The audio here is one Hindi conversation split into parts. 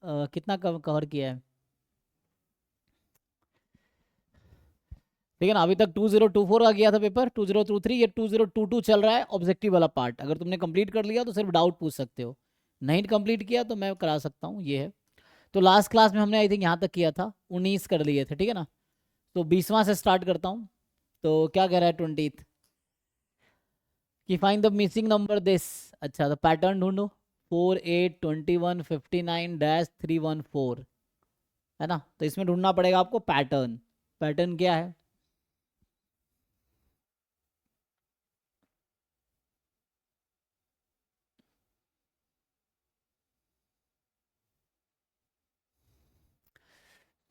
कितना कवर किया है? ठीक है ना, अभी तक 2024 का किया था पेपर, 2023, ये 2022 चल रहा है ऑब्जेक्टिव वाला पार्ट। अगर तुमने कंप्लीट कर लिया तो सिर्फ डाउट पूछ सकते हो, नहीं कंप्लीट किया तो मैं करा सकता हूँ, ये है। तो लास्ट क्लास में हमने आई थिंक यहाँ तक किया था, 19 कर लिए थे, ठीक है ना। तो 20वां से स्टार्ट करता हूँ। तो क्या कह रहा है 20th कि find the missing number this. अच्छा, तो पैटर्न ढूंढो। 482159-314, है ना। तो इसमें ढूंढना पड़ेगा आपको पैटर्न। पैटर्न क्या है?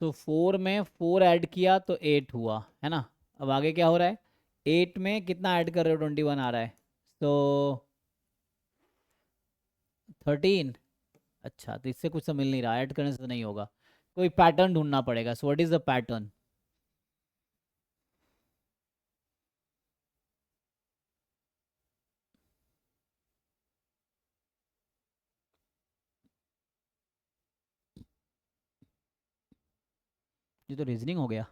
तो 4 में 4 ऐड किया तो 8 हुआ, है ना। अब आगे क्या हो रहा है? 8 में कितना ऐड कर रहे हो? 21 आ रहा है, तो 13। अच्छा, तो इससे कुछ तो मिल नहीं रहा, ऐड करने से तो नहीं होगा। कोई पैटर्न ढूंढना पड़ेगा। So what is the pattern? ये तो रीजनिंग हो गया।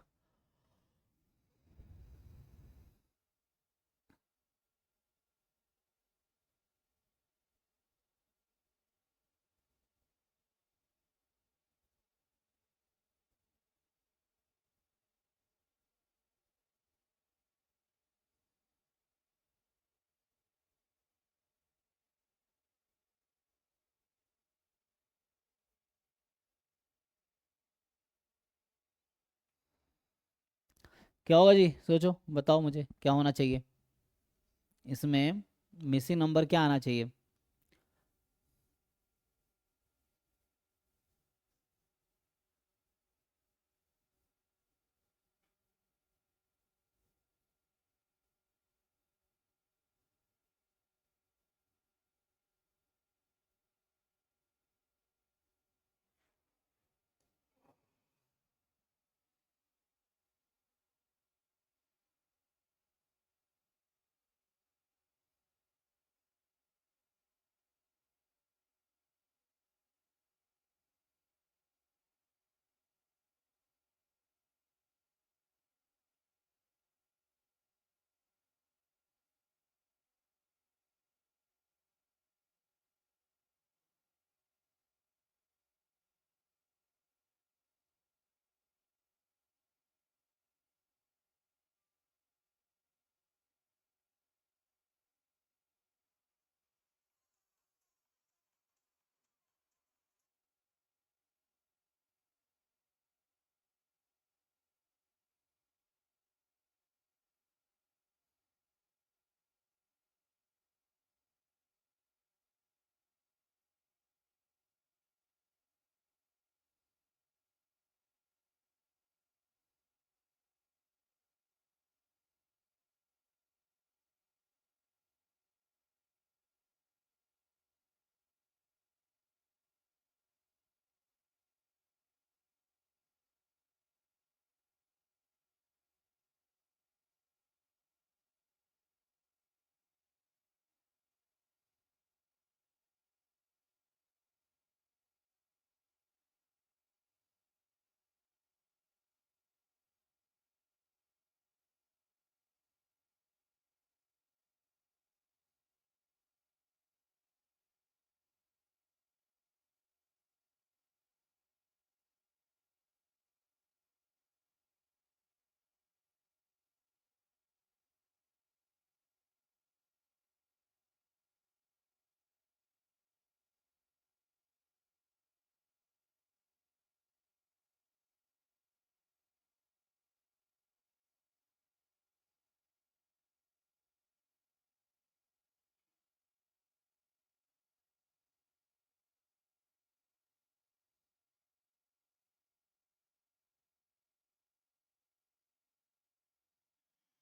क्या होगा जी, सोचो, बताओ मुझे क्या होना चाहिए इसमें। मिसिंग नंबर क्या आना चाहिए?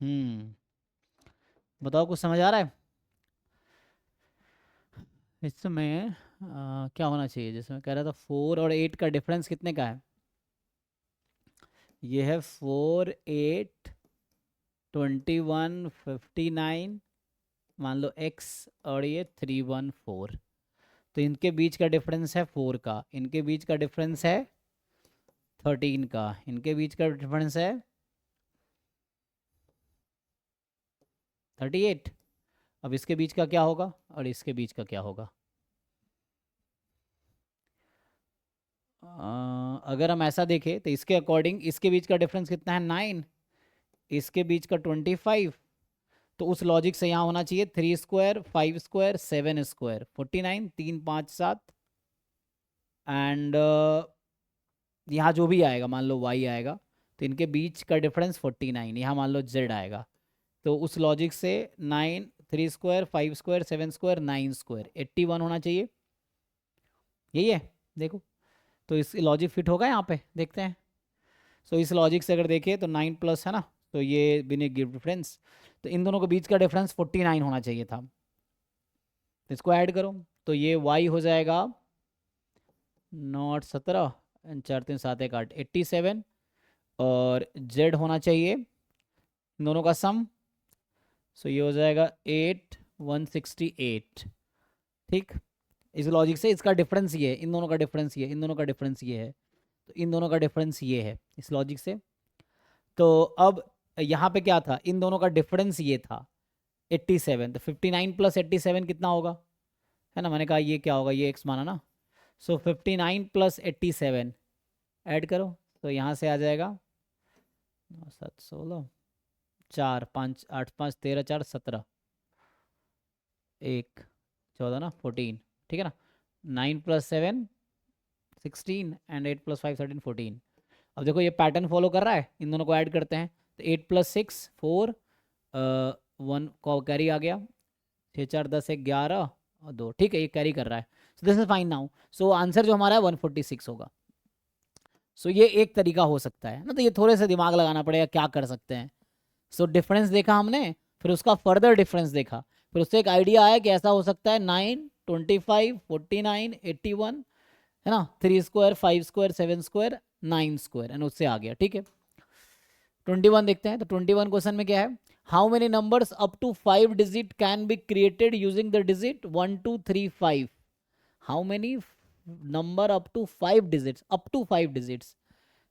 हम्म, बताओ, कुछ समझ आ रहा है इसमें? क्या होना चाहिए जिसमें कह रहा था 4 और 8 का डिफरेंस कितने का है? ये है 482159, मान लो x, और ये 314। तो इनके बीच का डिफरेंस है 4 का, इनके बीच का डिफरेंस है 13 का, इनके बीच का डिफरेंस है 38। अब इसके बीच का क्या होगा और इसके बीच का क्या होगा? अगर हम ऐसा देखें तो इसके अकॉर्डिंग इसके बीच का डिफरेंस कितना है 9, इसके बीच का 25। तो उस लॉजिक से यहाँ होना चाहिए 3 स्क्वायर 5 स्क्वायर 7 स्क्वायर 49, 3 5 7 एंड यहाँ जो भी आएगा मान लो y आएगा, तो इनके बीच का डिफरेंस 49, यहाँ मान लो z आएगा। तो उस लॉजिक से 9 3 स्क्वायर 5 स्क्वायर 7 स्क्वायर 9 स्क्वायर 81 होना चाहिए, यही है। देखो तो इस लॉजिक फिट होगा यहाँ पे, देखते हैं। सो इस लॉजिक से अगर देखें तो 9 प्लस है ना, तो ये बिना गिव डिफरेंस, तो इन दोनों के बीच का डिफरेंस 49 होना चाहिए था। तो इसको ऐड करो तो ये y हो जाएगा नॉट 17 एंड 4 3 7 1 8 87, और z होना चाहिए इन दोनों का सम, सो ये हो जाएगा 8 168। ठीक, इस लॉजिक से इसका डिफरेंस ये है, इन दोनों का डिफरेंस ये है, इन दोनों का डिफरेंस ये है, तो इन दोनों का डिफरेंस ये है इस लॉजिक से। तो अब यहाँ पे क्या था, इन दोनों का डिफरेंस ये था 87, तो 59 प्लस 87 कितना होगा, है ना, मैंने कहा ये क्या होगा, ये x माना ना। सो 59 प्लस 87 ऐड करो तो यहाँ से आ जाएगा 7 16 4 5 8 5 13 4 17 1 14 ना 14, ठीक है ना। 9 प्लस 7 16 एंड 8 प्लस 5 13 14। अब देखो ये पैटर्न फॉलो कर रहा है, इन दोनों को ऐड करते हैं तो 8 प्लस 6 4 1 को कैरी आ गया, 6 4 10 1 11 और 2, ठीक है, ये कैरी कर रहा है। So this is fine now. So answer जो हमारा है 146 होगा। सो ये एक तरीका हो सकता है ना, तो ये थोड़े से दिमाग लगाना पड़ेगा क्या कर सकते हैं। सो डिफरेंस देखा हमने, फिर उसका फर्दर डिफरेंस देखा, फिर उससे एक आइडिया आया कि ऐसा हो सकता है 9 25 49 81, है ना, 3 square 5 square 7 square 9 square, and उससे आ गया। ठीक है, 21 देखते हैं। तो 21 क्वेश्चन में क्या है, how many numbers up to 5 digit can be created using the digit 1 2 3 5। How many number up to 5 digits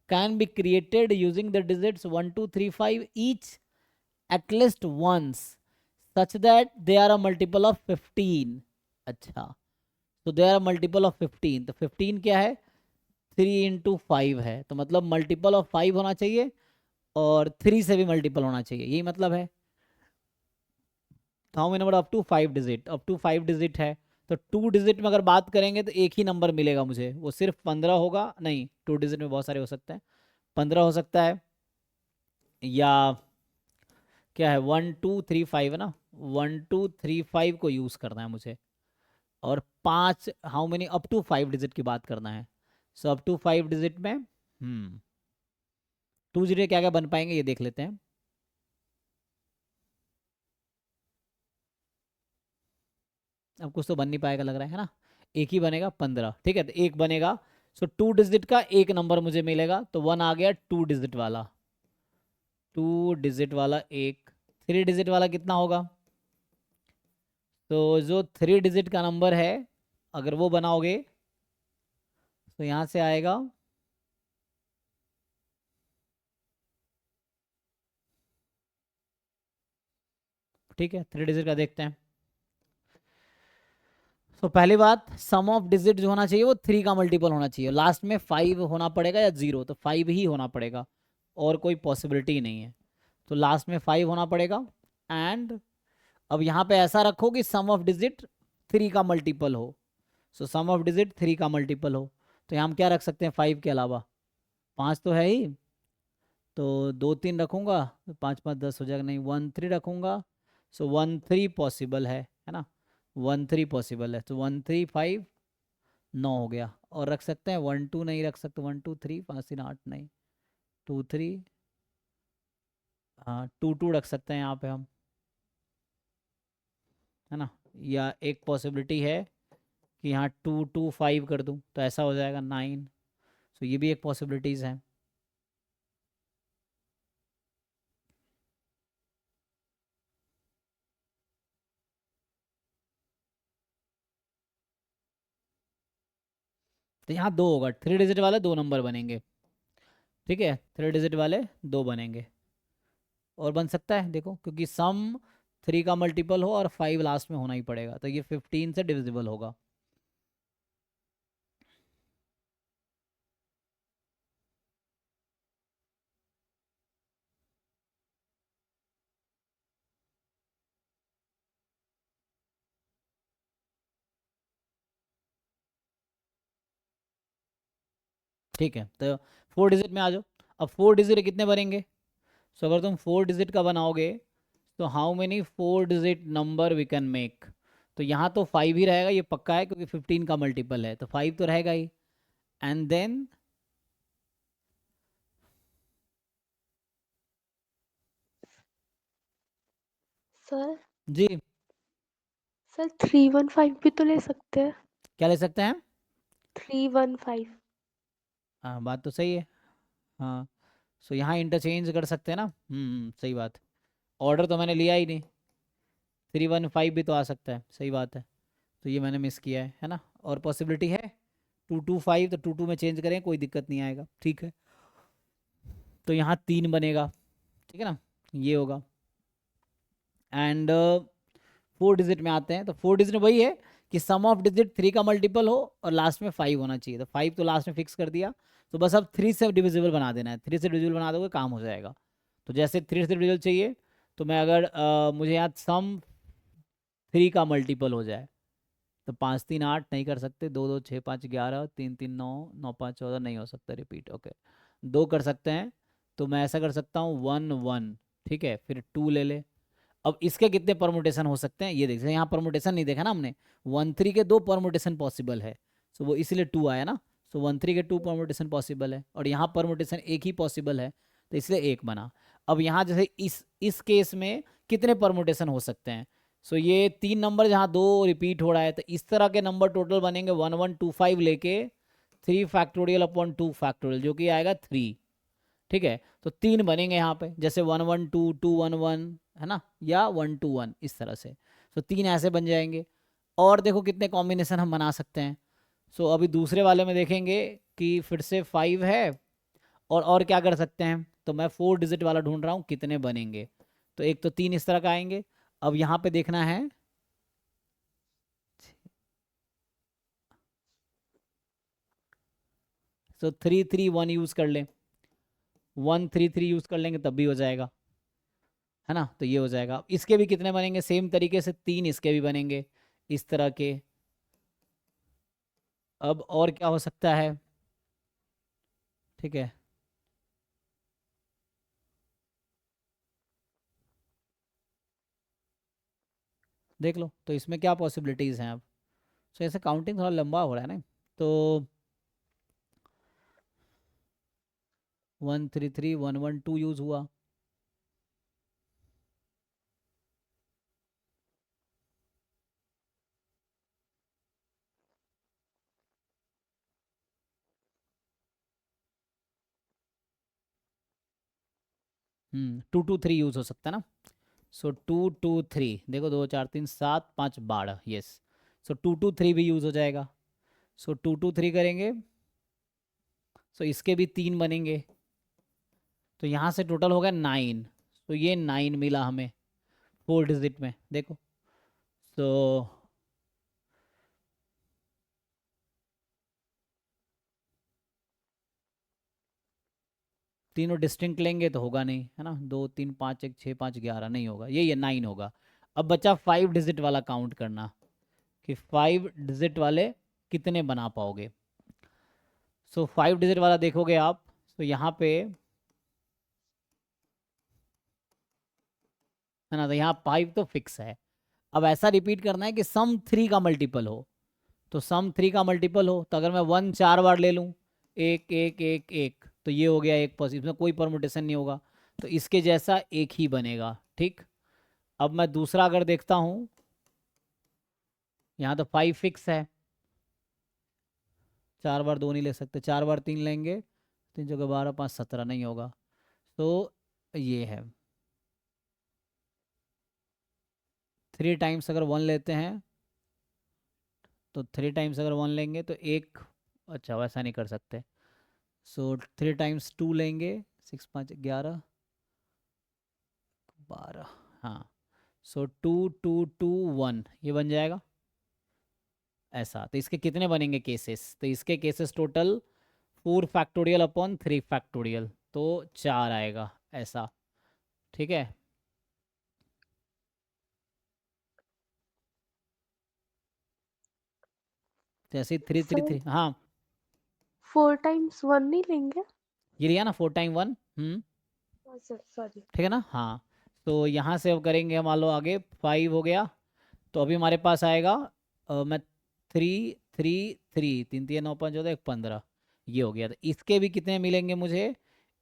can be created using the digits 1 2 3 5 each at least once such that they are a multiple of 15। अच्छा, तो they are a multiple of 15, तो 15 क्या है 3 इंटू 5 है, तो मतलब मल्टीपल ऑफ 5 होना चाहिए और 3 से भी मल्टीपल होना चाहिए, यही मतलब है। How many number up to 5 digit, up to 5 digit है, तो 2 डिजिट में अगर बात करेंगे तो एक ही नंबर मिलेगा मुझे, वो सिर्फ 15 होगा, नहीं 2 डिजिट में बहुत सारे हो सकते हैं, 15 हो सकता है, या क्या है 1 2 3 5 है ना, 1 2 3 5 को यूज़ करना है मुझे, और 5 how many up to 5 digit की बात करना है। सो अप टू 5 डिजिट में 2 डिजिट क्या क्या बन पाएंगे ये देख लेते हैं। अब कुछ तो बन नहीं पाएगा लग रहा है ना, एक ही बनेगा 15, ठीक है, तो एक बनेगा। सो 2 डिजिट का एक नंबर मुझे मिलेगा, तो 1 आ गया 2 डिजिट वाला, 2 डिजिट वाला एक। 3 डिजिट वाला कितना होगा, तो जो 3 डिजिट का नंबर है अगर वो बनाओगे तो यहाँ से आएगा ठीक है, 3 डिजिट का देखते हैं। तो पहली बात, सम ऑफ डिजिट जो होना चाहिए वो 3 का मल्टीपल होना चाहिए, लास्ट में 5 होना पड़ेगा या 0, तो 5 ही होना पड़ेगा और कोई पॉसिबिलिटी नहीं है, तो लास्ट में 5 होना पड़ेगा। एंड अब यहाँ पे ऐसा रखो कि सम ऑफ डिजिट 3 का मल्टीपल हो, सो सम ऑफ डिजिट 3 का मल्टीपल हो, तो यहाँ हम क्या रख सकते हैं 5 के अलावा, 5 तो है ही, तो 2 3 रखूँगा तो 5 5 10 हो जाएगा, नहीं 1 3 रखूँगा, सो 1 3 पॉसिबल है ना, 1 3 पॉसिबल है, तो 1 3 5 9 हो गया, और रख सकते हैं 1 2 नहीं रख सकते, 1 2 3 5 3 8 नहीं 2 3, हाँ 2 2 रख सकते हैं यहाँ पे हम, है ना, या एक पॉसिबिलिटी है कि यहाँ 2 2 5 कर दूँ तो ऐसा हो जाएगा 9, तो ये भी एक पॉसिबिलिटीज़ है। तो यहाँ दो होगा, 3 डिजिट वाले दो नंबर बनेंगे, ठीक है, 3 डिजिट वाले दो बनेंगे। और बन सकता है देखो, क्योंकि सम 3 का मल्टीपल हो और 5 लास्ट में होना ही पड़ेगा, तो ये 15 से डिविजिबल होगा। ठीक है, तो 4 डिजिट में आ जाओ। अब 4 डिजिट कितने बनेंगे? सो अगर तुम 4 डिजिट का बनाओगे तो how many 4 digit number we can make? तो यहाँ तो 5 ही रहेगा, ये पक्का है, क्योंकि 15 का मल्टीपल है, तो 5 तो रहेगा ही। And then sir ji, sir 315 भी तो ले सकते हैं। क्या ले सकते हैं? 315। हाँ, बात तो सही है। हाँ, सो यहाँ इंटरचेंज कर सकते हैं ना। सही बात। ऑर्डर तो मैंने लिया ही नहीं, 315 भी तो आ सकता है, सही बात है। तो ये मैंने मिस किया है ना। और पॉसिबिलिटी है 225, तो 22 में चेंज करें, कोई दिक्कत नहीं आएगा, ठीक है। तो यहाँ 3 बनेगा, ठीक है ना, ये होगा। एंड 4 डिजिट में आते हैं, तो 4 डिजिट में वही है कि सम ऑफ डिजिट 3 का मल्टीपल हो और लास्ट में 5 होना चाहिए, तो 5 तो लास्ट में फिक्स कर दिया। तो बस अब 3 से डिविजिबल बना देना है, 3 से डिविजिबल बना दोगे काम हो जाएगा। तो जैसे 3 से डिविजिबल चाहिए, तो मैं अगर मुझे यहाँ सम 3 का मल्टीपल हो जाए, तो 5 3 8 नहीं कर सकते, 2 2 6 5 11, 3 3 9, 9 5 14 नहीं हो सकता रिपीट, ओके। 2 कर सकते हैं, तो मैं ऐसा कर सकता हूँ 1 1, ठीक है, फिर 2 ले ले। अब इसके कितने परमुटेशन हो सकते हैं ये देखते हैं, यहाँ परमुटेशन नहीं देखा ना हमने। 1 3 के दो परमुटेशन पॉसिबल है, सो वो इसलिए 2 आया ना। सो 1 3 के 2 परमुटेशन पॉसिबल है, और यहाँ परमुटेशन एक ही पॉसिबल है, तो इसलिए एक बना। अब यहाँ जैसे इस केस में कितने परमुटेशन हो सकते हैं? सो ये 3 नंबर जहाँ दो रिपीट हो रहा है, तो इस तरह के नंबर टोटल बनेंगे 1125 लेके 3 फैक्टोरियल अपॉन 2 फैक्टोरियल, जो कि आएगा 3, ठीक है। तो 3 बनेंगे यहाँ पे, जैसे 1 1 2 2 1 1, है ना, या 1 2 1 इस तरह से। तो 3 ऐसे बन जाएंगे। और देखो कितने कॉम्बिनेशन हम बना सकते हैं। सो अभी दूसरे वाले में देखेंगे कि फिर से 5 है, और क्या कर सकते हैं, तो मैं 4 डिजिट वाला ढूंढ रहा हूँ कितने बनेंगे। तो एक तो 3 इस तरह का आएंगे। अब यहाँ पे देखना है, सो 3 3 1 यूज़ कर लें, 1 3 3 यूज़ कर लेंगे तब भी हो जाएगा, है ना। तो ये हो जाएगा। इसके भी कितने बनेंगे सेम तरीके से, 3 इसके भी बनेंगे इस तरह के। अब और क्या हो सकता है, ठीक है, देख लो तो इसमें क्या पॉसिबिलिटीज़ हैं अब। सो ऐसे काउंटिंग थोड़ा लंबा हो रहा है ना। तो 1 3 3 1 1 2 यूज़ हुआ। हम्म, 2 2 3 यूज़ हो सकता है ना। सो 2 2 3, देखो 2 4 3 7 5 12, यस। सो 2 2 3 भी यूज़ हो जाएगा। सो 2 2 3 करेंगे, सो इसके भी 3 बनेंगे। तो यहाँ से टोटल हो गया 9। तो ये 9 मिला हमें 4 डिजिट में, देखो। तो तीनों डिस्टिंक्ट लेंगे तो होगा नहीं, है ना, 2 3 5 1 6 5 11 नहीं होगा, ये 9 होगा। अब बचा 5 डिजिट वाला काउंट करना, कि 5 डिजिट वाले कितने बना पाओगे। सो 5 डिजिट वाला देखोगे आप, तो यहाँ पे, है ना, तो यहाँ 5 तो फिक्स है। अब ऐसा रिपीट करना है कि सम 3 का मल्टीपल हो। तो सम 3 का मल्टीपल हो, तो अगर मैं 1 4 बार ले लूँ, 1 1 1 1, तो ये हो गया एक पॉसिबल, इसमें कोई परमुटेशन नहीं होगा, तो इसके जैसा एक ही बनेगा, ठीक। अब मैं दूसरा अगर देखता हूँ, यहाँ तो 5 फिक्स है, 4 बार 2 नहीं ले सकते, 4 बार 3 लेंगे, 3 जगह 12 5 17 नहीं होगा। तो ये है 3 टाइम्स अगर 1 लेते हैं, तो 3 टाइम्स अगर 1 लेंगे तो एक अच्छा वैसा नहीं कर सकते। सो 3 टाइम्स 2 लेंगे, 6 5 11 12, हाँ। सो 2 2 2 1 ये बन जाएगा ऐसा। तो इसके कितने बनेंगे केसेस, तो इसके cases total 4 factorial upon 3 factorial, तो 4 आएगा ऐसा। ठीक है। जैसे 3 3 3, सर हाँ 4 टाइम्स 1 नहीं लेंगे? ये लिया ना 4 टाइम 1। हाँ सर, सॉरी। ठीक है ना, हाँ। तो यहाँ से अब करेंगे, मान लो आगे 5 हो गया, तो अभी हमारे पास आएगा मैं 3 3 3, 3 3 9 5 14 1 15, ये हो गया। तो इसके भी कितने मिलेंगे मुझे,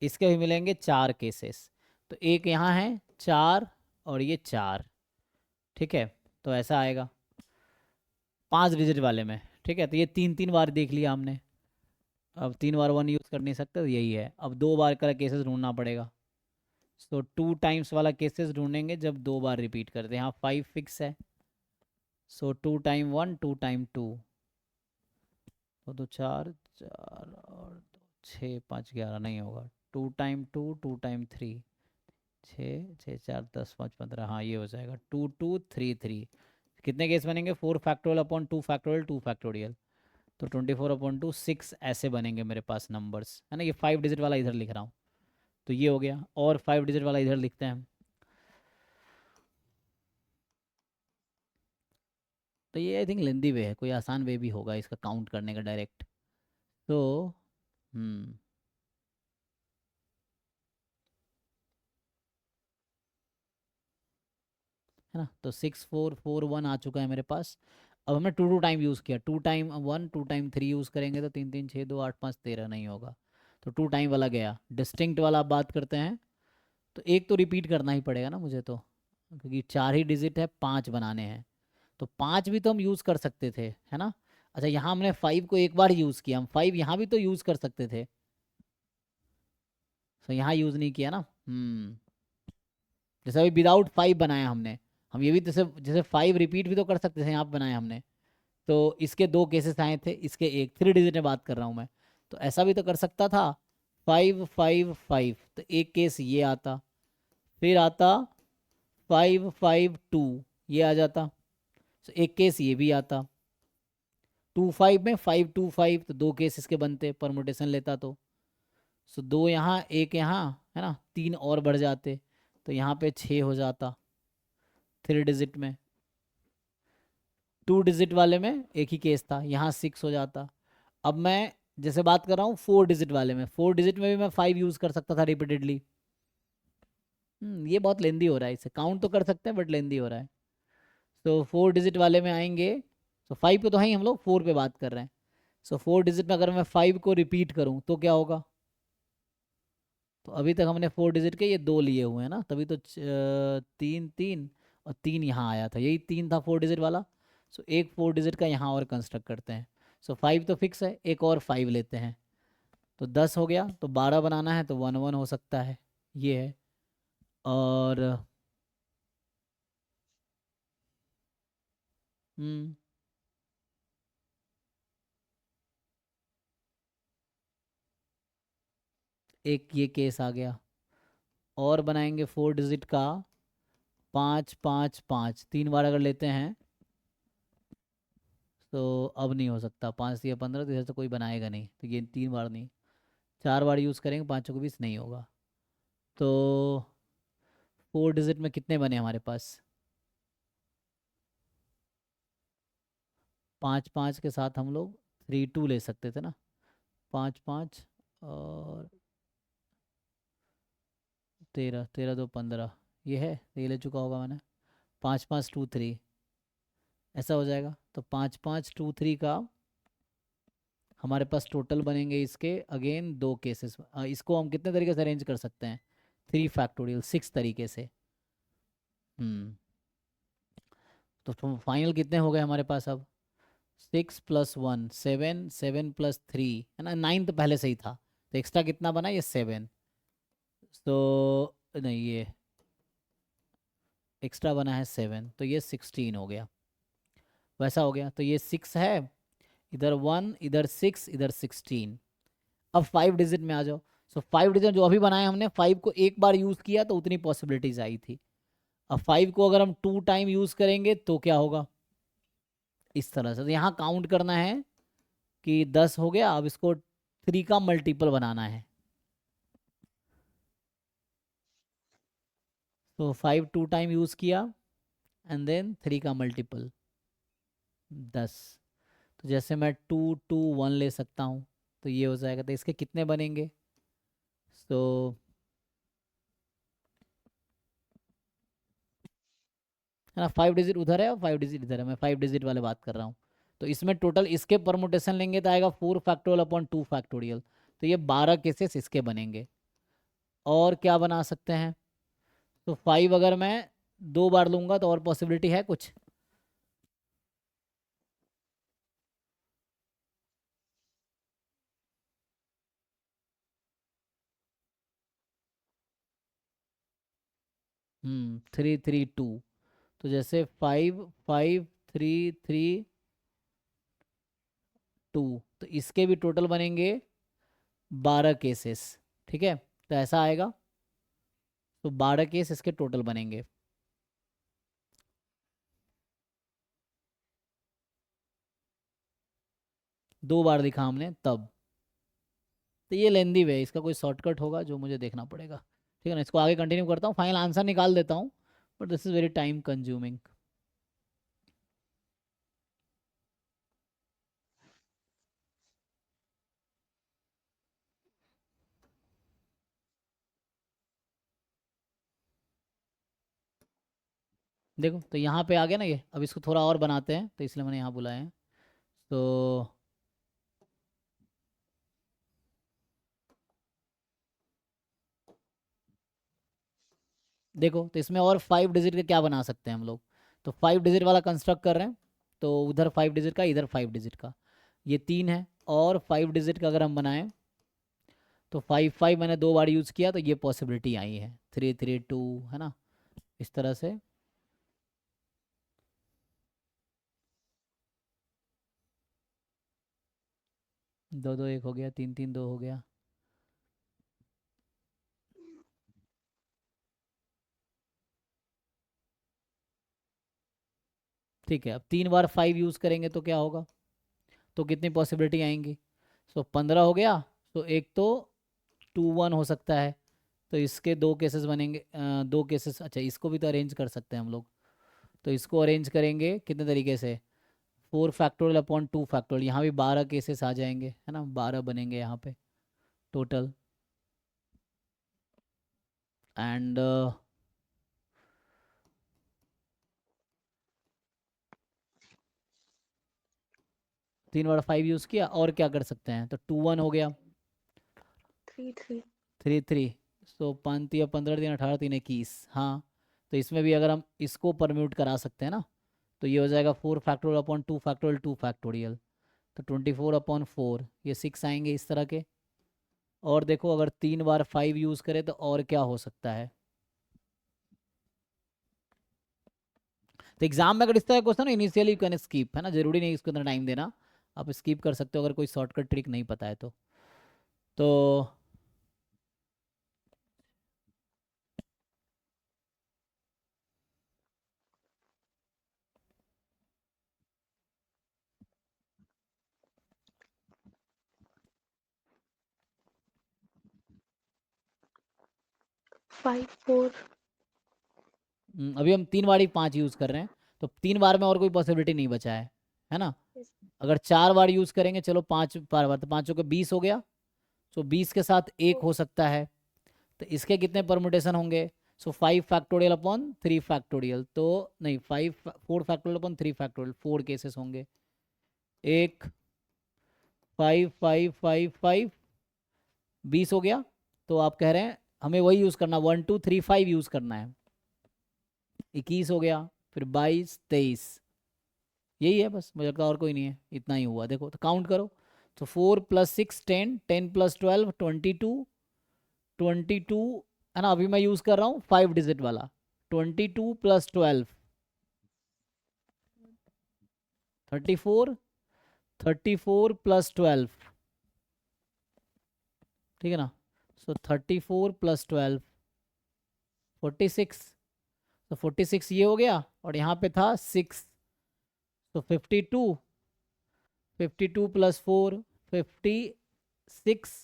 इसके भी मिलेंगे 4 केसेस। तो एक यहाँ है 4 और ये 4। ठीक है, तो ऐसा आएगा 5 डिजिट वाले में। ठीक है, तो ये 3 3 बार देख लिया हमने। अब 3 बार 1 यूज़ कर नहीं सकते, तो यही है। अब 2 बार का केसेस ढूंढना पड़ेगा। तो 2 टाइम्स वाला केसेस ढूंढेंगे जब 2 बार रिपीट करते हैं। यहाँ 5 फिक्स है। सो 2 टाइम 1 2 टाइम 2, तो 4 4 और 2 6 5 11 नहीं होगा। 2 टाइम 2 2 टाइम 3, 6 6 4 10 5 15, हाँ ये हो जाएगा 2 2 3 3। कितने केस बनेंगे, 4 फैक्टोरियल अपॉन 2 फैक्टोरियल 2 फैक्टोरियल, तो 24/2 6 ऐसे बनेंगे मेरे पास नंबर्स, है ना। ये 5 डिजिट वाला इधर लिख रहा हूँ, तो ये हो गया। और 5 डिजिट वाला इधर लिखते हैं हम। तो ये आई थिंक लेंदी वे है, कोई आसान वे भी होगा इसका काउंट करने का डायरेक्ट। तो हम्म है ना, तो 6 4 4 1 आ चुका है मेरे पास। अब हमने 2 2 टाइम यूज़ किया, 2 टाइम 1 2 टाइम 3 यूज़ करेंगे तो 3 3 6 2 8 5 13 नहीं होगा। तो 2 टाइम वाला गया। डिस्टिंक्ट वाला आप बात करते हैं, तो एक तो रिपीट करना ही पड़ेगा ना मुझे, तो क्योंकि 4 ही डिजिट है, 5 बनाने हैं। तो 5 भी तो हम यूज़ कर सकते थे, है ना। अच्छा यहाँ हमने 5 को एक बार यूज़ किया, हम 5 यहाँ भी तो यूज़ कर सकते थे। तो यहाँ यूज़ नहीं किया ना। जैसे अभी विदाउट 5 बनाया हमने, हम ये भी जैसे जैसे 5 रिपीट भी तो कर सकते थे, यहाँ पे बनाया हमने। तो इसके 2 केसेस आए थे, इसके एक 3 डिजिट में बात कर रहा हूँ मैं। तो ऐसा भी तो कर सकता था, 5 5 5, तो एक केस ये आता, फिर आता 5 5 2, ये आ जाता। तो एक केस ये भी आता, 2 5 में 5 2 5, तो 2 केस इसके बनते परमुटेशन लेता तो। सो 2 यहाँ 1 यहाँ, है ना, 3 और बढ़ जाते, तो यहाँ पे 6 हो जाता 3 डिजिट में। 2 डिजिट वाले में एक ही केस था, यहाँ 6 हो जाता। अब मैं जैसे बात कर रहा हूँ 4 डिजिट वाले में, 4 डिजिट में भी मैं 5 यूज़ कर सकता था रिपीटेडली। ये बहुत लेंदी हो रहा है, इसे काउंट तो कर सकते हैं बट लेंदी हो रहा है। तो 4 डिजिट वाले में आएंगे, तो 5 पे तो है ही, हम लोग 4 पे बात कर रहे हैं। सो 4 डिजिट में अगर मैं 5 को रिपीट करूँ तो क्या होगा। तो अभी तक हमने 4 डिजिट के ये 2 लिए हुए हैं ना, तभी तो 3 3 और 3 यहाँ आया था, यही 3 था 4 डिजिट वाला। सो एक 4 डिजिट का यहाँ और कंस्ट्रक्ट करते हैं। सो 5 तो फिक्स है, एक और 5 लेते हैं, तो 10 हो गया। तो 12 बनाना है तो 1 1 हो सकता है, ये है। और हम्म एक ये केस आ गया। और बनाएंगे 4 डिजिट का, 5 5 5, 3 बार अगर लेते हैं तो अब नहीं हो सकता। 5 या 15, तो इधर तो कोई बनाएगा नहीं, तो ये 3 बार नहीं, 4 बार यूज़ करेंगे, 5 को 20 नहीं होगा। तो 4 डिजिट में कितने बने हमारे पास, 5 5 के साथ हम लोग 3 2 ले सकते थे ना। 5 5 और 13 13 2 15, ये है, ये ले चुका होगा मैंने। 5 5 2 3 ऐसा हो जाएगा। तो 5 5 2 3 का हमारे पास टोटल बनेंगे इसके अगेन 2 केसेस। इसको हम कितने तरीके से अरेंज कर सकते हैं, 3 फैक्टोरियल 6 तरीके से। हम्म तो फाइनल कितने हो गए हमारे पास अब, 6 + 1 7, 7 + 3, है ना। 9 तो पहले से ही था, तो एक्स्ट्रा कितना बना, ये 7। तो नहीं, ये एक्स्ट्रा बना है 7, तो ये 16 हो गया। वैसा हो गया, तो ये 6 है, इधर 1, इधर 6, इधर 16। अब 5 डिजिट में आ जाओ। सो 5 डिजिट जो अभी बनाया हमने, 5 को एक बार यूज़ किया तो उतनी पॉसिबिलिटीज आई थी। अब 5 को अगर हम 2 टाइम यूज़ करेंगे तो क्या होगा, इस तरह से। तो यहाँ काउंट करना है कि 10 हो गया, अब इसको 3 का मल्टीपल बनाना है। तो 5 2 टाइम यूज़ किया एंड देन 3 का मल्टीपल 10। तो जैसे मैं 2 2 1 ले सकता हूँ, तो ये हो जाएगा। तो इसके कितने बनेंगे, तो है ना, 5 डिजिट उधर है और 5 डिजिट इधर है, मैं 5 डिजिट वाले बात कर रहा हूँ। तो इसमें टोटल इसके परमुटेशन लेंगे तो आएगा 4 फैक्टोरियल अपॉन 2 फैक्टोरियल। तो ये 12 केसेस इसके बनेंगे। और क्या बना सकते हैं, तो 5 अगर मैं 2 बार लूँगा तो और पॉसिबिलिटी है कुछ। हम्म, 3 3 2। तो जैसे 5 5 3 3 2, तो इसके भी टोटल बनेंगे 12 केसेस। ठीक है, तो ऐसा आएगा। तो 12 केस इसके टोटल बनेंगे। दो बार दिखा हमने तब। तो ये लेंदी वे, इसका कोई शॉर्टकट होगा जो मुझे देखना पड़ेगा। ठीक है ना, इसको आगे कंटिन्यू करता हूँ, फाइनल आंसर निकाल देता हूँ, but this is very time consuming. देखो तो यहाँ पे आ गया ना ये। अब इसको थोड़ा और बनाते हैं, तो इसलिए मैंने यहाँ बुलाया है। तो देखो, तो इसमें और 5 डिजिट का क्या बना सकते हैं हम लोग। तो 5 डिजिट वाला कंस्ट्रक्ट कर रहे हैं, तो उधर 5 डिजिट का, इधर 5 डिजिट का, ये 3 है। और 5 डिजिट का अगर हम बनाएं, तो 5 5 मैंने 2 बार यूज़ किया, तो ये पॉसिबिलिटी आई है 3 3 2, है ना, इस तरह से। दो दो एक हो गया, 3 3 2 हो गया। ठीक है, अब 3 बार 5 यूज़ करेंगे तो क्या होगा, तो कितनी पॉसिबिलिटी आएंगी। सो 15 हो गया। तो एक तो 2 1 हो सकता है, तो इसके दो केसेस बनेंगे। दो केसेस, अच्छा इसको भी तो अरेंज कर सकते हैं हम लोग। तो इसको अरेंज करेंगे कितने तरीके से, 4 फैक्टोरियल अपॉन 2 फैक्टोरियल। यहाँ भी 12 केसेस आ जाएंगे, है ना, 12 बनेंगे यहाँ पे टोटल। एंड 3 बार 5 यूज़ किया, और क्या कर सकते हैं, तो 2 1 हो गया, 3 3 3 3। सो 5 या 15 3 18 3 21, हाँ। तो इसमें भी अगर हम इसको परम्यूट करा सकते हैं ना, तो ये हो जाएगा 4 फैक्टोरियल अपॉन 2 फैक्टोरियल 2 फैक्टोरियल। तो 24 अपॉन 4, ये 6 आएंगे इस तरह के। और देखो अगर 3 बार 5 यूज़ करें तो और क्या हो सकता है। तो एग्जाम में अगर इस तरह question, initially you can skip, है ना, जरूरी नहीं इसको इतना टाइम देना। आप स्कीप कर सकते हो अगर कोई शॉर्टकट ट्रिक नहीं पता है तो 5 4 अभी हम 3 बार ही 5 यूज़ कर रहे हैं, तो 3 बार में और कोई पॉसिबिलिटी नहीं बचा है ना। अगर 4 बार यूज़ करेंगे, चलो 5 बार, तो 5 को 20 हो गया। सो 20 के साथ एक हो सकता है, तो इसके कितने परमुटेशन होंगे। सो 5 फैक्टोरियल अपॉन 3 फैक्टोरियल, तो नहीं 4 फैक्टोरियल अपॉन 3 फैक्टोरियल, 4 केसेस होंगे। एक 5 5 5 5, 20 हो गया। तो आप कह रहे हैं हमें वही यूज़ करना, 1 2 3 5 यूज़ करना है। 21 हो गया, फिर 22 23, यही है बस, मुझे लगता है और कोई नहीं है, इतना ही हुआ। देखो तो काउंट करो, तो 4 + 6 10, 10 + 12 22, 22, है ना। अभी मैं यूज़ कर रहा हूँ 5 डिजिट वाला, 22 + 12 34, 34 प्लस 12, ठीक है ना। सो 34 प्लस 12 46, तो 46 ये हो गया, और यहाँ पे था 6, तो 52, 52 प्लस 4 56,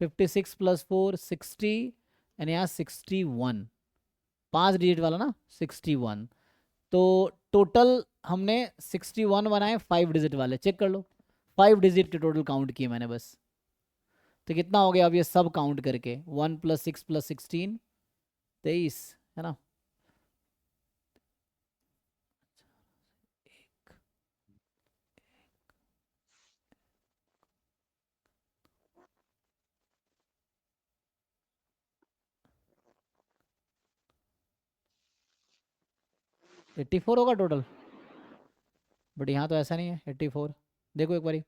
56 प्लस 4 60, एंड यहाँ 61, 5 डिजिट वाला ना 61। तो टोटल हमने 61 बनाए 5 डिजिट वाले, चेक कर लो, 5 डिजिट के टोटल काउंट किए मैंने बस। तो कितना हो गया अब ये सब काउंट करके, 1 प्लस 6 प्लस 16, 23, है ना। एट्टी फोर होगा टोटल, बट यहाँ तो ऐसा नहीं है 84। देखो एक बारी,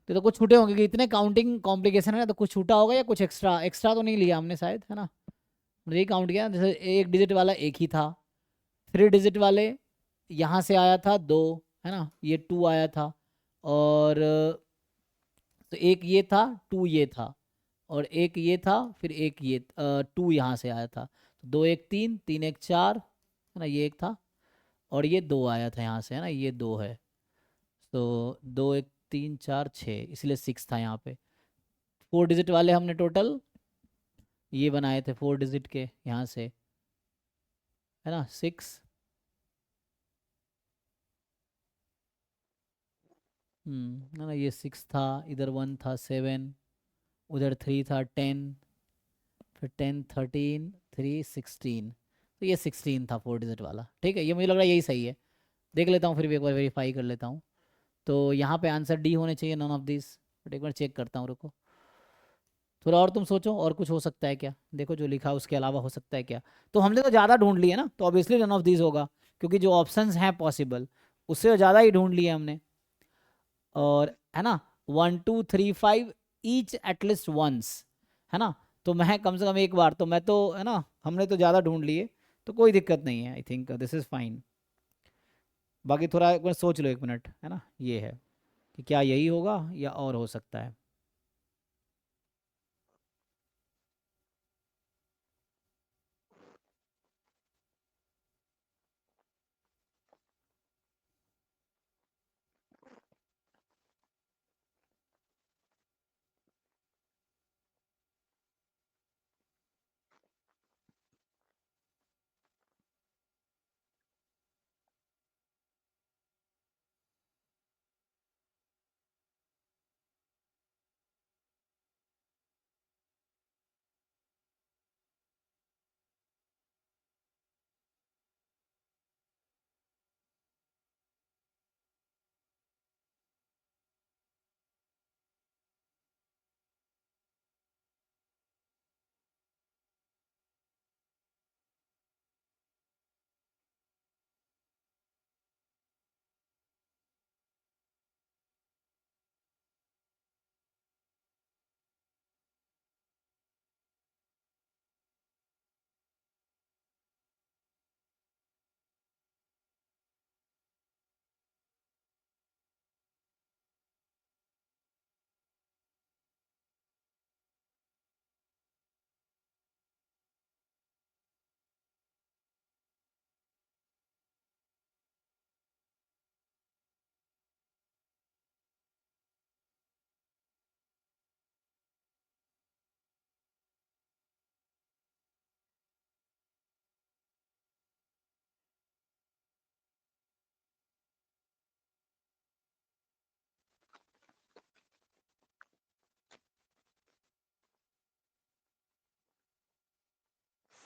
तो कुछ छूटे होंगे कि इतने काउंटिंग कॉम्प्लिकेशन है ना, तो कुछ छूटा होगा या कुछ एक्स्ट्रा, एक्स्ट्रा तो नहीं लिया हमने शायद, है ना। यही काउंट किया, जैसे 1 डिजिट वाला एक ही था, 3 डिजिट वाले यहाँ से आया था 2, है ना, ये 2 आया था, और तो एक ये था, 2 ये था, और एक ये था, फिर एक ये 2 यहाँ से आया था, तो 2 1 3, 3 1 4, है ना, ये एक था, और ये 2 आया था यहाँ से, है ना, ये 2 है। तो 2 1 3 4 6, इसलिए 6 था यहाँ पे। 4 डिजिट वाले हमने टोटल ये बनाए थे 4 डिजिट के यहाँ से, है ना, 6, है ना, ये 6 था, इधर 1 था 7, उधर 3 था 10, फिर 10 13 3 16, तो ये 16 था 4 डिजिट वाला, ठीक है। ये मुझे लग रहा है यही सही है, देख लेता हूँ फिर भी एक बार वेरीफाई कर लेता हूँ। तो यहाँ पे आंसर डी होने चाहिए, नन ऑफ दिस, बट एक बार चेक करता हूँ, रुको थोड़ा और तुम सोचो, और कुछ हो सकता है क्या, देखो जो लिखा उसके अलावा हो सकता है क्या। तो हमने तो ज़्यादा ढूंढ लिए ना, तो ऑब्वियसली नन ऑफ दिस होगा, क्योंकि जो ऑप्शंस हैं पॉसिबल उससे ज़्यादा ही ढूंढ लिए हमने, और है ना, 1 2 3 5 ईच एटलीस्ट वंस, है ना। तो मैं कम से कम एक बार तो मैं तो, है ना, हमने तो ज़्यादा ढूंढ लिए, तो कोई दिक्कत नहीं है, I think this is fine. बाकी थोड़ा एक बार सोच लो, 1 मिनट, है ना, ये है कि क्या यही होगा या और हो सकता है।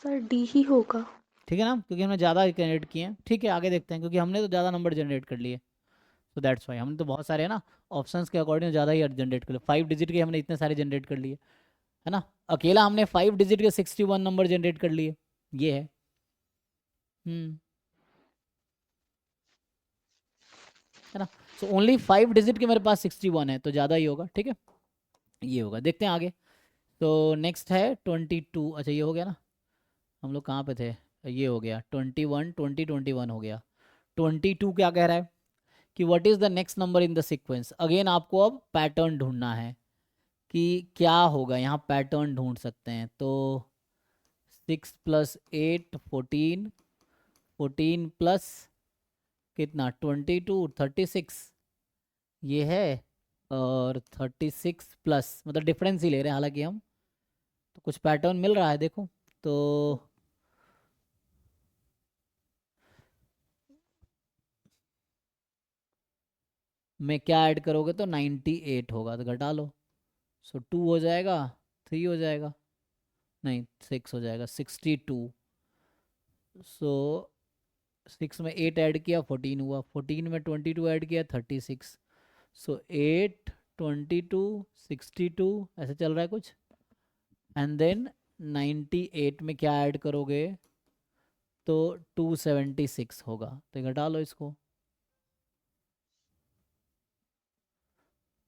सर डी ही होगा। ठीक है ना, क्योंकि हमने ज़्यादा जनरेट किए हैं, ठीक है आगे देखते हैं, क्योंकि हमने तो ज़्यादा नंबर जनरेट कर लिए, तो दैट्स वाई हमने तो बहुत सारे, है ना, ऑप्शंस के अकॉर्डिंग ज़्यादा ही जनरेट कर लिए, 5 डिजिट के हमने इतने सारे जनरेट कर लिए, है ना। अकेला हमने 5 डिजिट के 61 नंबर जनरेट कर लिए, ये है। हम्म है ना। सो ओनली 5 डिजिट के मेरे पास 61 है, तो ज़्यादा ही होगा, ठीक है, ये होगा। देखते हैं आगे। तो नेक्स्ट है 22, अच्छा ये हो गया ना, हम लोग कहाँ पे थे, ये हो गया 21 20 21 हो गया। 22 क्या कह रहा है कि what is the next number in the sequence. Again आपको अब पैटर्न ढूंढना है कि क्या होगा, यहाँ पैटर्न ढूंढ सकते हैं। तो 6 + 8 14, 14 प्लस कितना 22 36 ये है, और 36 प्लस मतलब डिफरेंस ही ले रहे हैं हालांकि हम, तो कुछ पैटर्न मिल रहा है देखो। तो में क्या ऐड करोगे तो 98 होगा, तो घटा लो। सो 2 हो जाएगा, 3 हो जाएगा, नहीं 6 हो जाएगा, 62। सो 6 में 8 ऐड किया 14 हुआ, 14 में 22 ऐड किया 36। सो 8 22 62 ऐसे चल रहा है कुछ। एंड देन 98 में क्या ऐड करोगे तो 276 होगा, तो ये घटा लो इसको।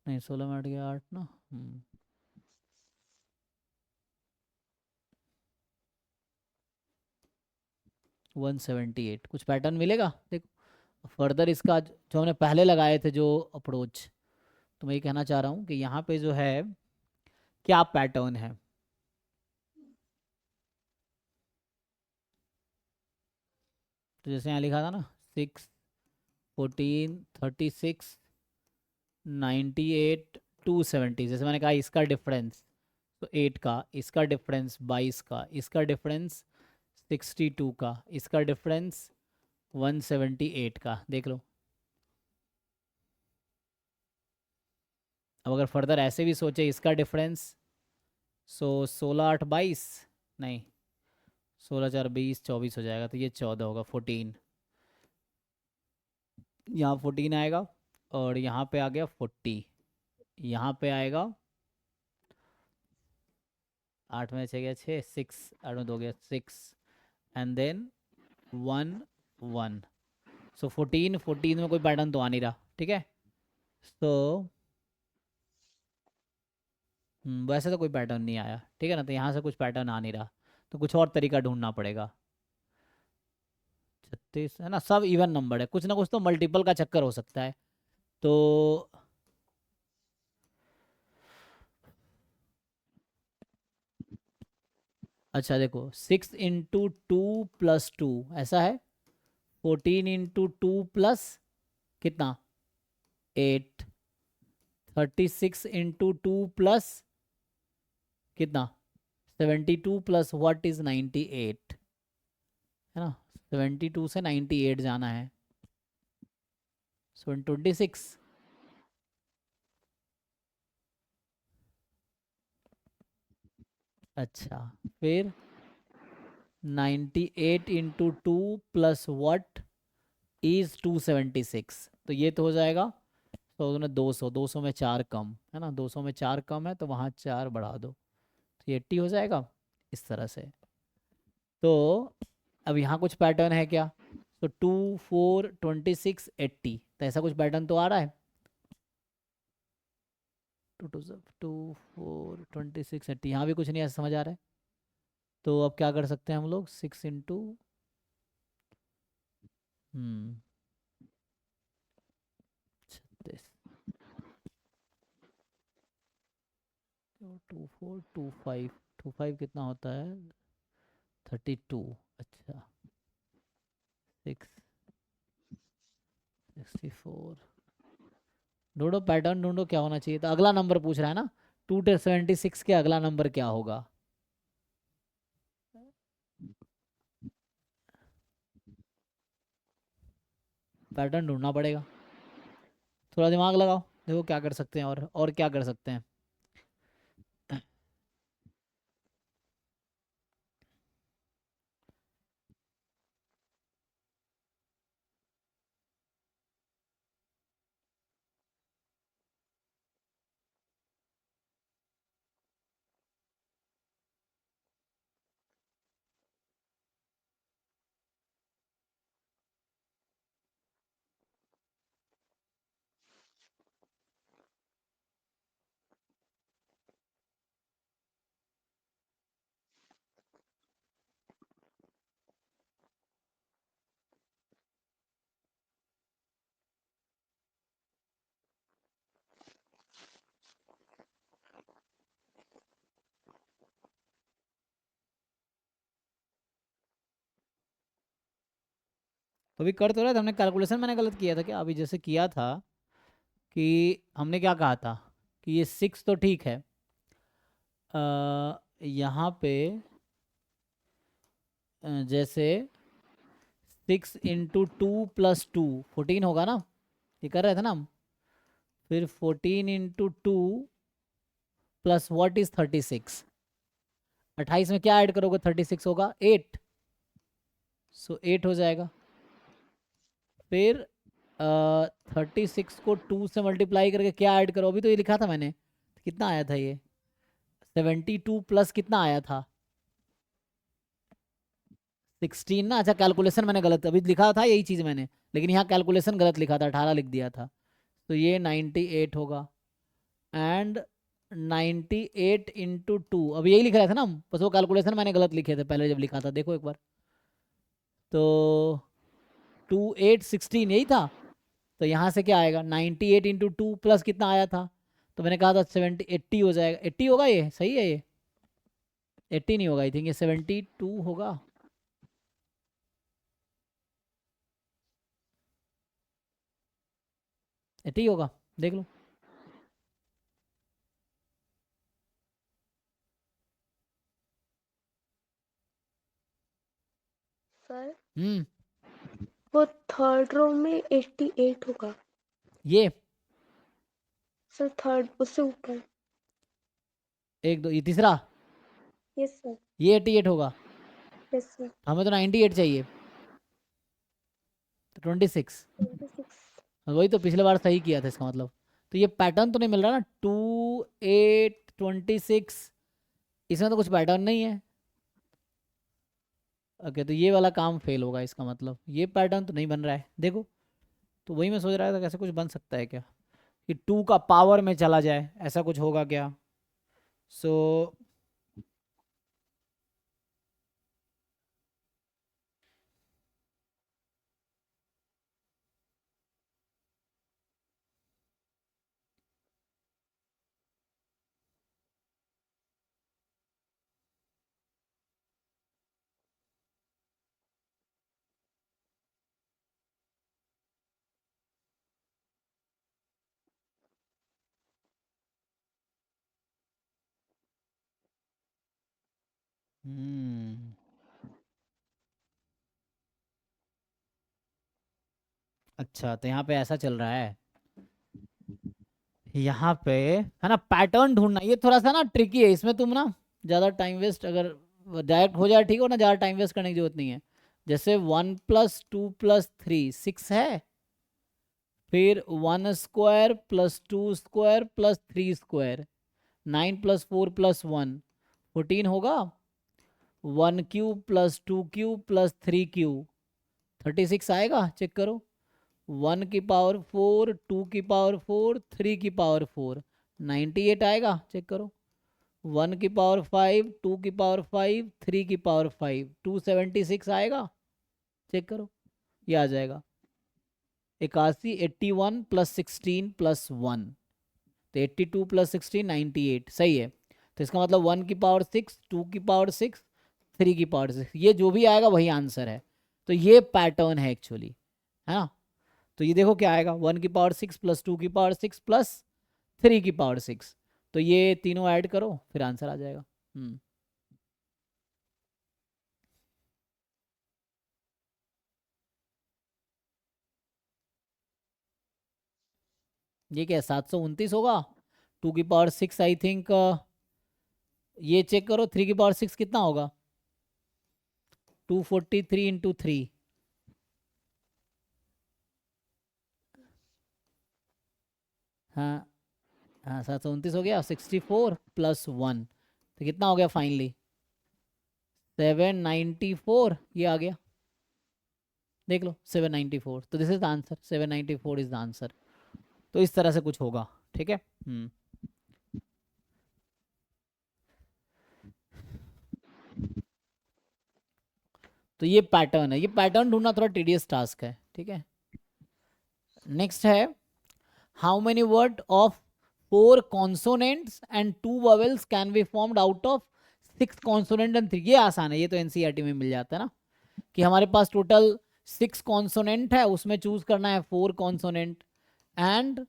नहीं 16 में 8 गया 8 ना। 178 कुछ पैटर्न मिलेगा देखो फर्दर इसका, जो हमने पहले लगाए थे जो अप्रोच। तो मैं ये कहना चाह रहा हूँ कि यहाँ पे जो है क्या पैटर्न है। तो जैसे यहाँ लिखा था ना 6 14 36 98 270, जैसे मैंने कहा इसका डिफरेंस तो 8 का, इसका डिफरेंस 22 का, इसका डिफरेंस 62 का, इसका डिफरेंस 178 का, देख लो। अब अगर फर्दर ऐसे भी सोचे इसका डिफरेंस, सो 16 8 22, नहीं 16 4 20 24 हो जाएगा, तो ये 14 होगा 14, यहाँ 14 आएगा, और यहाँ पे आ गया 40, यहाँ पे आएगा 8 में 6 गया 6 6, 8 में 2 गया 6, एंड देन 1 1। सो 14 14 में कोई पैटर्न तो आ नहीं रहा, ठीक है। तो वैसे तो कोई पैटर्न नहीं आया, ठीक है ना, तो यहाँ से कुछ पैटर्न आ नहीं रहा, तो कुछ और तरीका ढूंढना पड़ेगा। 36 है ना, सब इवन नंबर है, कुछ ना कुछ तो मल्टीपल का चक्कर हो सकता है। तो अच्छा देखो 6 × 2 + 2 ऐसा है, 14 × 2 + कितना 8, 36 × 2 + कितना 72 + व्हाट इज 98, है ना। 72 से 98 जाना है, 26। अच्छा फिर 98 × 2 + व्हाट इज 276, तो ये तो हो जाएगा। तो उसने 200, 200 में 4 कम है ना, 200 में 4 कम है तो वहाँ 4 बढ़ा दो, तो ये 80 हो जाएगा इस तरह से। तो अब यहाँ कुछ पैटर्न है क्या, तो 2 4 26 80, तो ऐसा कुछ पैटर्न तो आ रहा है। 2 4 26 80, यहाँ भी कुछ नहीं ऐसा समझ आ रहा है। तो अब क्या कर सकते हैं हम लोग, 6 इंटू 36, 24 25, कितना होता है 32, अच्छा 6 64। ढूंढो पैटर्न ढूंढो, क्या होना चाहिए था, अगला नंबर पूछ रहा है ना, 276 के अगला नंबर क्या होगा। पैटर्न ढूंढना पड़ेगा, थोड़ा दिमाग लगाओ, देखो क्या कर सकते हैं, और क्या कर सकते हैं। तो अभी कर तो रहे थे हमने, कैलकुलेशन मैंने गलत किया था क्या? अभी जैसे किया था कि हमने क्या कहा था कि ये 6 तो ठीक है, यहाँ पे जैसे 6 × 2 + 2 14 होगा ना, ये कर रहे थे ना हम। फिर 14 × 2 प्लस व्हाट इज 36, 28 में क्या ऐड करोगे? 36 होगा 8, सो 8 हो जाएगा। फिर 36 को 2 से मल्टीप्लाई करके क्या ऐड करो? अभी तो ये लिखा था मैंने, कितना आया था ये? 72 प्लस कितना आया था? 16 ना। अच्छा कैलकुलेशन मैंने गलत, अभी लिखा था यही चीज़ मैंने, लेकिन यहाँ कैलकुलेशन गलत लिखा था, 18 लिख दिया था। तो ये 98 होगा। एंड 98 × 2, अब यही लिख रहे थे ना हम, बस वो कैलकुलेशन मैंने गलत लिखे थे पहले जब लिखा था, देखो एक बार। तो 2 8 16 यही था। तो यहाँ से क्या आएगा? 98 × 2 प्लस कितना आया था? तो मैंने कहा था 70 80 हो जाएगा। 80 होगा, ये सही है ये? 80 नहीं होगा, आई थिंक ये 72 होगा। एट्टी होगा, देख लो। सर हम्म। वो थर्ड रो में 88 होगा। ये सर थर्ड उससे ऊपर। एक दो, ये तीसरा, यस सर। ये 88 होगा। Yes sir. हमें तो 98 चाहिए, तो 26। 26। वही तो पिछले बार सही किया था इसका मतलब। तो ये पैटर्न तो नहीं मिल रहा ना, 2 8 26, इसमें तो कुछ पैटर्न नहीं है। ओके, तो ये वाला काम फेल होगा इसका मतलब, ये पैटर्न तो नहीं बन रहा है देखो। तो वही मैं सोच रहा था कैसे कुछ बन सकता है क्या, कि 2 का पावर में चला जाए, ऐसा कुछ होगा क्या? सो अच्छा, तो यहाँ पे ऐसा चल रहा है, यहाँ पे है ना, पैटर्न ढूंढना ये थोड़ा सा ना ट्रिकी है, इसमें तुम ना ज़्यादा टाइम वेस्ट, अगर डायरेक्ट हो जाए ठीक हो ना, ज़्यादा टाइम वेस्ट करने की जरूरत नहीं है। जैसे 1 + 2 + 3 6 है, फिर 1² + 2² + 3², 9 + 4 + 1 14 होगा। 1³ + 2³ + 3³ 36 आएगा, चेक करो। 1⁴, 2⁴, 3⁴, 98 आएगा, चेक करो। 1⁵, 2⁵, 3⁵, 276 आएगा, चेक करो। ये आ जाएगा 81, 81 + 16 + 1, तो 82 + 16 98, सही है। तो इसका मतलब 1⁶, 2⁶, 3⁶, ये जो भी आएगा वही आंसर है। तो ये पैटर्न है एक्चुअली, है ना। तो ये देखो क्या आएगा, 1⁶ + 2⁶ + 3⁶, तो ये तीनों ऐड करो फिर आंसर आ जाएगा। ये क्या है, 729 होगा। 2⁶ आई थिंक, ये चेक करो 3⁶ कितना होगा? 243 × 3। हाँ हाँ, 729 हो गया। 64 + 1, तो कितना हो गया फाइनली? 794, ये आ गया, देख लो 794। तो this is the answer, 794 is the answer. तो इस तरह से कुछ होगा, ठीक है। तो ये पैटर्न है, ये पैटर्न ढूंढना थोड़ा टीडियस टास्क है, ठीक है। नेक्स्ट है, how many word of 4 consonants and 2 vowels can be formed out of 6 consonant and 3। ये आसान है, ये तो एनसीईआरटी में मिल जाता है ना, कि हमारे पास टोटल 6 कॉन्सोनेंट है, उसमें चूज करना है 4 कॉन्सोनेंट, एंड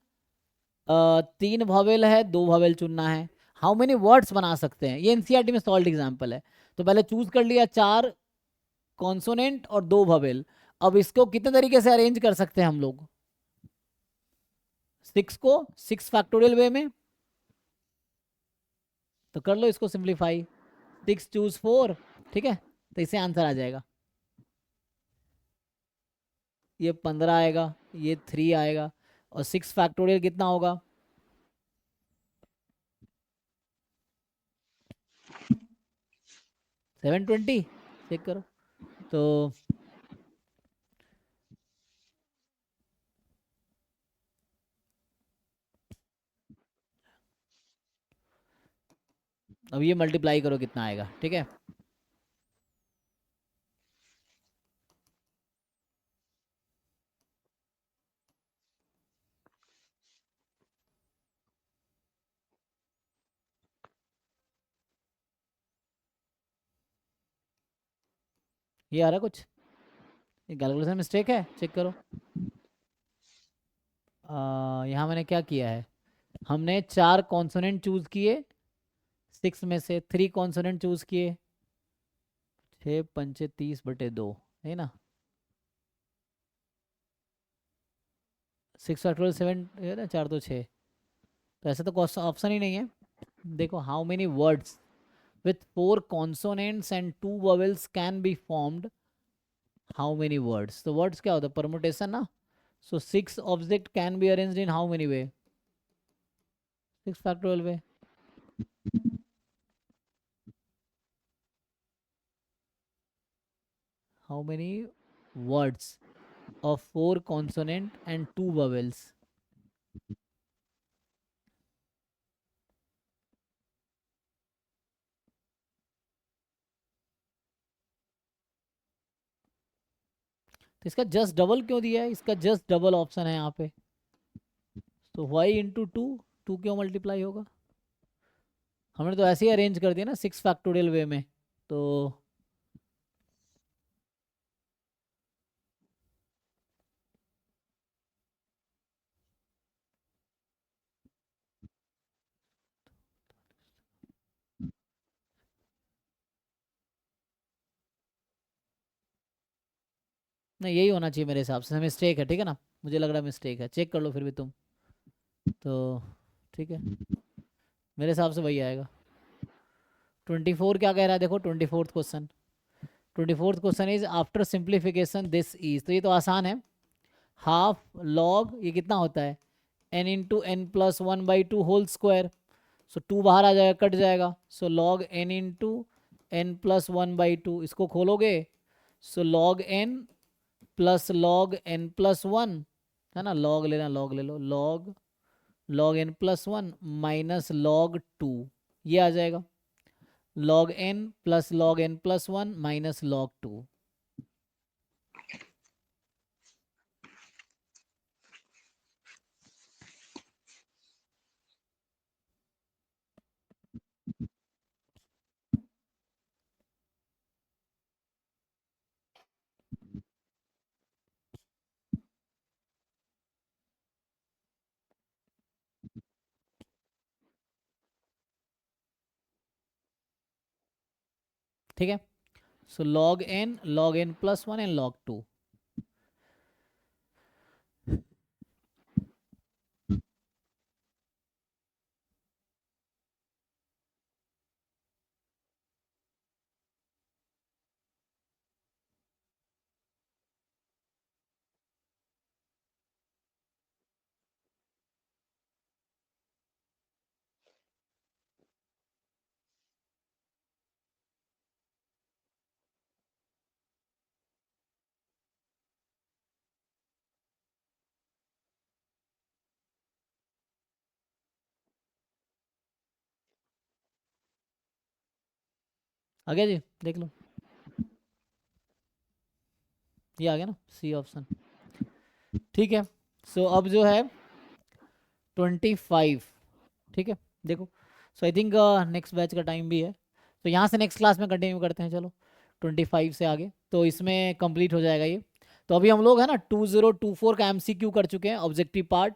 3 वॉवेल है, 2 वॉवेल चुनना है। हाउ मेनी वर्ड्स बना सकते हैं, ये एनसीईआरटी में सॉल्व एग्जाम्पल है। तो पहले चूज कर लिया 4 कॉन्सोनेंट और 2 वॉवेल। अब इसको कितने तरीके से अरेंज कर सकते हैं हम लोग? 6 को 6 फैक्टोरियल वे में तो कर लो इसको सिंप्लीफाई, 6 चूज 4, ठीक है, तो इससे आंसर आ जाएगा। ये 15 आएगा, ये 3 आएगा, और 6 फैक्टोरियल कितना होगा? 720, चेक करो। तो अब ये मल्टीप्लाई करो कितना आएगा, ठीक है। ये आ रहा कुछ, ये कैलकुलेशन मिस्टेक है, चेक करो। यहाँ मैंने क्या किया है, हमने 4 कॉन्सोनेंट चूज किए, 6 में से 3 कॉन्सोनेंट चूज किए, 6 पंचे 30/2 है ना, 6 फैक्टोरियल 7 है ना, 4 तो 6, तो ऐसा तो ऑप्शन ही नहीं है। देखो, how many words with 4 consonants and 2 vowels can be formed, how many words? तो words क्या होता है, permutation ना। So 6 object can be arranged in how many way? 6 factorial way। How many words of 4 consonant and 2 vowels? तो इसका जस्ट डबल क्यों दिया है, इसका जस्ट डबल ऑप्शन है यहाँ पे, तो y इंटू 2, 2 क्यों मल्टीप्लाई होगा? हमने तो ऐसे ही अरेंज कर दिया ना 6 फैक्टोरियल वे में, तो नहीं, यही होना चाहिए मेरे हिसाब से, मिस्टेक है, ठीक है ना, मुझे लग रहा है मिस्टेक है, चेक कर लो फिर भी तुम। तो ठीक है, मेरे हिसाब से वही आएगा। 24 क्या कह रहा है, देखो 24th question, 24th question is after simplification this is, तो ये तो आसान है, हाफ लॉग ये कितना होता है, n into n plus 1/2 whole square, so 2 बाहर आ जाएगा, कट जाएगा, so log n into n plus 1/2, इसको खोलोगे, so log n plus log n plus 1, है ना, लॉग लेना, लॉग ले लो, log n plus 1 minus log 2, ये आ जाएगा, log n plus log n plus 1 minus log 2। ठीक है, so log n plus 1 and log 2। आ गया जी, देख लो, ये आ गया ना, सी ऑप्शन। ठीक है, सो अब जो है 25, ठीक है, देखो, सो आई थिंक नेक्स्ट बैच का टाइम भी है, तो यहाँ से नेक्स्ट क्लास में कंटिन्यू करते हैं, चलो 25 से आगे, तो इसमें कंप्लीट हो जाएगा ये। तो अभी हम लोग है ना 2024 का एमसीक्यू कर चुके हैं, ऑब्जेक्टिव पार्ट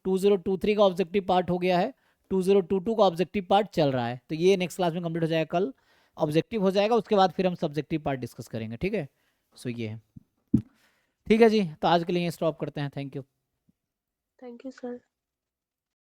2023 का ऑब्जेक्टिव पार्ट हो गया है, 2022 का ऑब्जेक्टिव पार्ट चल रहा है। तो ये नेक्स्ट क्लास में कंप्लीट हो जाएगा, कल ऑब्जेक्टिव हो जाएगा, उसके बाद फिर हम सब्जेक्टिव पार्ट डिस्कस करेंगे। ठीक है, सो ये है। ठीक है जी, तो आज के लिए स्टॉप करते हैं। Thank you. Thank you sir.